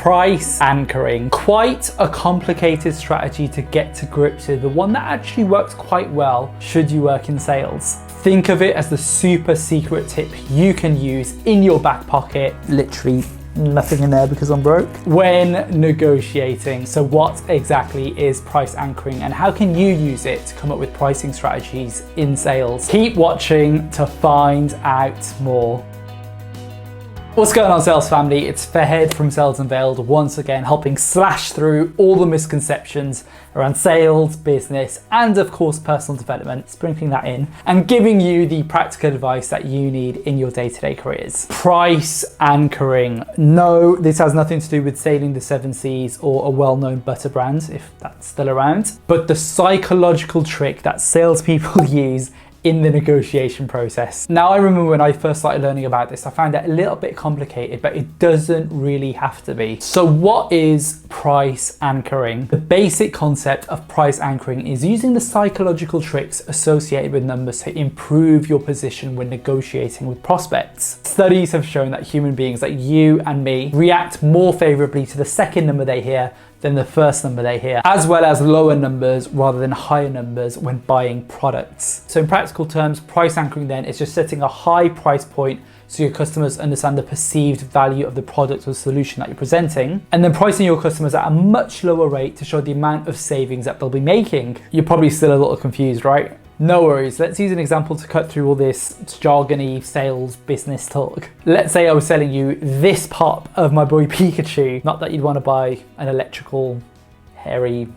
Price anchoring. Quite a complicated strategy to get to grips with, but one that actually works quite well should you work in sales. Think of it as the super secret tip you can use in your back pocket, literally nothing in there because I'm broke, when negotiating. So what exactly is price anchoring and how can you use it to come up with pricing strategies in sales? Keep watching to find out more. What's going on, sales family? It's Fahed from Sales Unveiled, once again helping slash through all the misconceptions around sales, business, and of course personal development, sprinkling that in, and giving you the practical advice that you need in your day-to-day careers. Price anchoring. No, this has nothing to do with sailing the 7 seas or a well-known butter brand, if that's still around, but the psychological trick that salespeople use in the negotiation process. Now, I remember when I first started learning about this, I found it a little bit complicated, but it doesn't really have to be. So what is price anchoring? The basic concept of price anchoring is using the psychological tricks associated with numbers to improve your position when negotiating with prospects. Studies have shown that human beings like you and me react more favorably to the second number they hear than the first number they hear, as well as lower numbers rather than higher numbers when buying products. So in practical terms, price anchoring then is just setting a high price point so your customers understand the perceived value of the product or solution that you're presenting, and then pricing your customers at a much lower rate to show the amount of savings that they'll be making. You're probably still a little confused, right? No worries, let's use an example to cut through all this jargony sales business talk. Let's say I was selling you this pop of my boy Pikachu. Not that you'd want to buy an electrical, hairy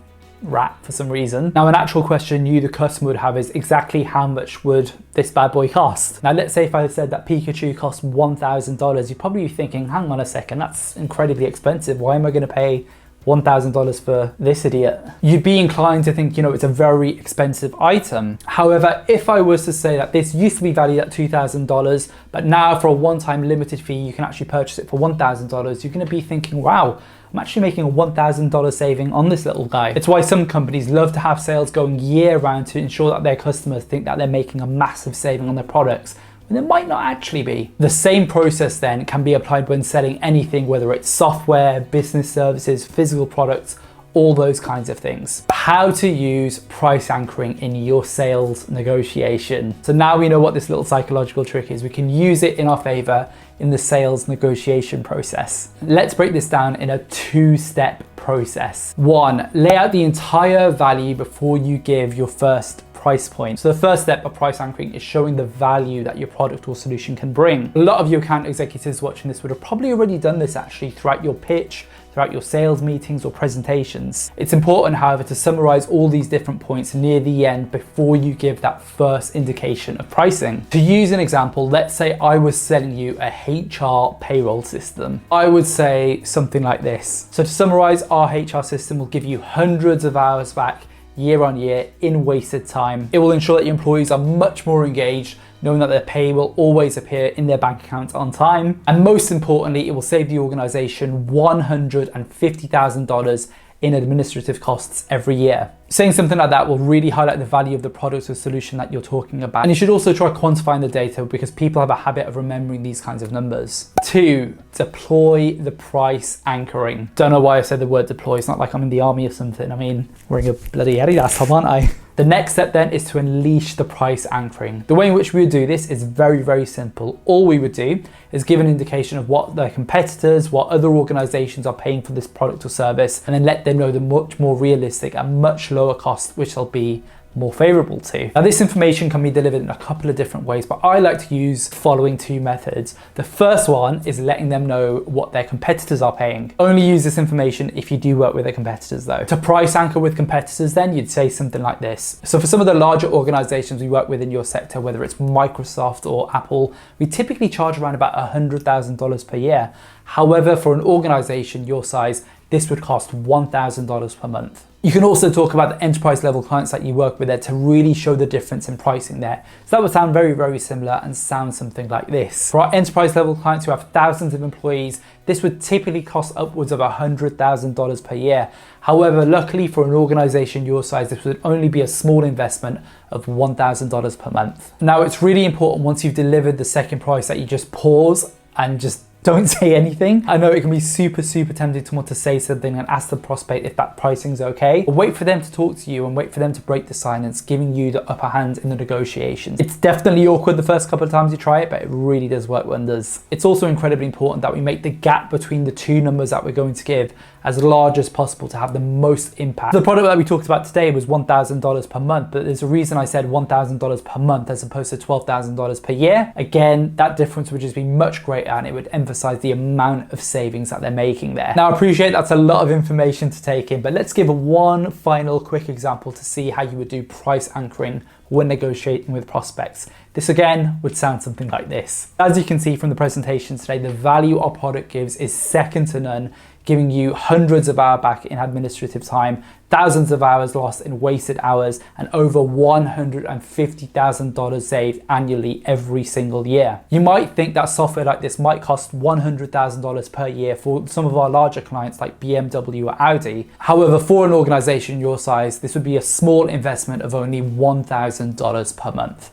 rat for some reason. Now, an actual question you, the customer, would have is exactly how much would this bad boy cost? Now, let's say if I said that Pikachu costs $1,000, you'd probably be thinking, hang on a second, that's incredibly expensive. Why am I going to pay $1,000 for this idiot? You'd be inclined to think, it's a very expensive item. However, if I was to say that this used to be valued at $2,000, but now for a one-time limited fee, you can actually purchase it for $1,000, you're gonna be thinking, wow, I'm actually making a $1,000 saving on this little guy. It's why some companies love to have sales going year round to ensure that their customers think that they're making a massive saving on their products, and it might not actually be. The same process then can be applied when selling anything, whether it's software, business services, physical products, all those kinds of things. How to use price anchoring in your sales negotiation. So now we know what this little psychological trick is. We can use it in our favor in the sales negotiation process. Let's break this down in a 2-step process. 1, lay out the entire value before you give your first price point. So the first step of price anchoring is showing the value that your product or solution can bring. A lot of your account executives watching this would have probably already done this actually throughout your pitch, throughout your sales meetings or presentations. It's important, however, to summarize all these different points near the end before you give that first indication of pricing. To use an example, let's say I was selling you a HR payroll system. I would say something like this. So to summarize, our HR system will give you hundreds of hours back year on year in wasted time. It will ensure that your employees are much more engaged, knowing that their pay will always appear in their bank account on time. And most importantly, it will save the organization $150,000 in administrative costs every year. Saying something like that will really highlight the value of the product or solution that you're talking about. And you should also try quantifying the data because people have a habit of remembering these kinds of numbers. 2, deploy the price anchoring. Don't know why I said the word deploy. It's not like I'm in the army or something. I mean, wearing a bloody Adidas top, aren't I? The next step then is to unleash the price anchoring. The way in which we would do this is very, very simple. All we would do is give an indication of what their competitors, what other organizations are paying for this product or service, and then let them know the much more realistic and much lower cost, which they'll be more favorable to. Now, this information can be delivered in a couple of different ways, but I like to use the following 2 methods. The first one is letting them know what their competitors are paying. Only use this information if you do work with their competitors though. To price anchor with competitors then, you'd say something like this. So for some of the larger organizations we work with in your sector, whether it's Microsoft or Apple, we typically charge around about $100,000 per year. However, for an organization your size, this would cost $1,000 per month. You can also talk about the enterprise level clients that you work with there to really show the difference in pricing there. So that would sound very, very similar and sound something like this. For our enterprise level clients who have thousands of employees, this would typically cost upwards of $100,000 per year. However, luckily for an organization your size, this would only be a small investment of $1,000 per month. Now, it's really important once you've delivered the second price that you just pause and just Don't say anything. I know it can be super tempting to want to say something and ask the prospect if that pricing's okay, but wait for them to talk to you and wait for them to break the silence, giving you the upper hand in the negotiations. It's definitely awkward the first couple of times you try it, but it really does work wonders. It's also incredibly important that we make the gap between the two numbers that we're going to give as large as possible to have the most impact. The product that we talked about today was $1,000 per month, but there's a reason I said $1,000 per month as opposed to $12,000 per year. Again, that difference would just be much greater and it would emphasize the amount of savings that they're making there. Now, I appreciate that's a lot of information to take in, but let's give one final quick example to see how you would do price anchoring when negotiating with prospects. This again would sound something like this. As you can see from the presentation today, the value our product gives is second to none, giving you hundreds of hours back in administrative time, thousands of hours lost in wasted hours, and over $150,000 saved annually every single year. You might think that software like this might cost $100,000 per year for some of our larger clients like BMW or Audi. However, for an organization your size, this would be a small investment of only $1,000 per month.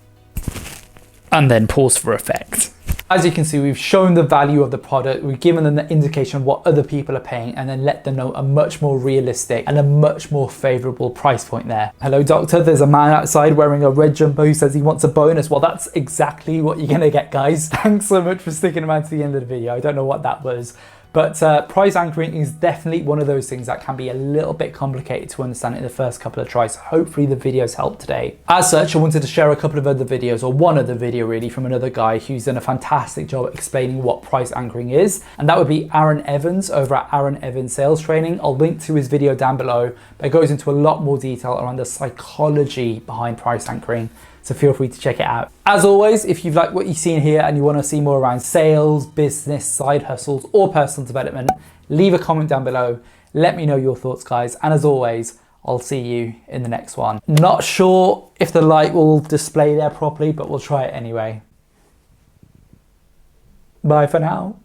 And then pause for effect. As you can see, we've shown the value of the product, we've given them the indication of what other people are paying, and then let them know a much more realistic and a much more favorable price point there. Hello, doctor, there's a man outside wearing a red jumper who says he wants a bonus. Well, that's exactly what you're gonna get, guys. Thanks so much for sticking around to the end of the video. I don't know what that was. But price anchoring is definitely one of those things that can be a little bit complicated to understand in the first couple of tries. Hopefully the videos helped today. As such, I wanted to share a couple of other videos, or one other video really, from another guy who's done a fantastic job explaining what price anchoring is. And that would be Aaron Evans over at Aaron Evans Sales Training. I'll link to his video down below, but it goes into a lot more detail around the psychology behind price anchoring. So feel free to check it out. As always, if you've liked what you've seen here and you want to see more around sales, business, side hustles, or personal development, leave a comment down below. Let me know your thoughts, guys. And as always, I'll see you in the next one. Not sure if the light will display there properly, but we'll try it anyway. Bye for now.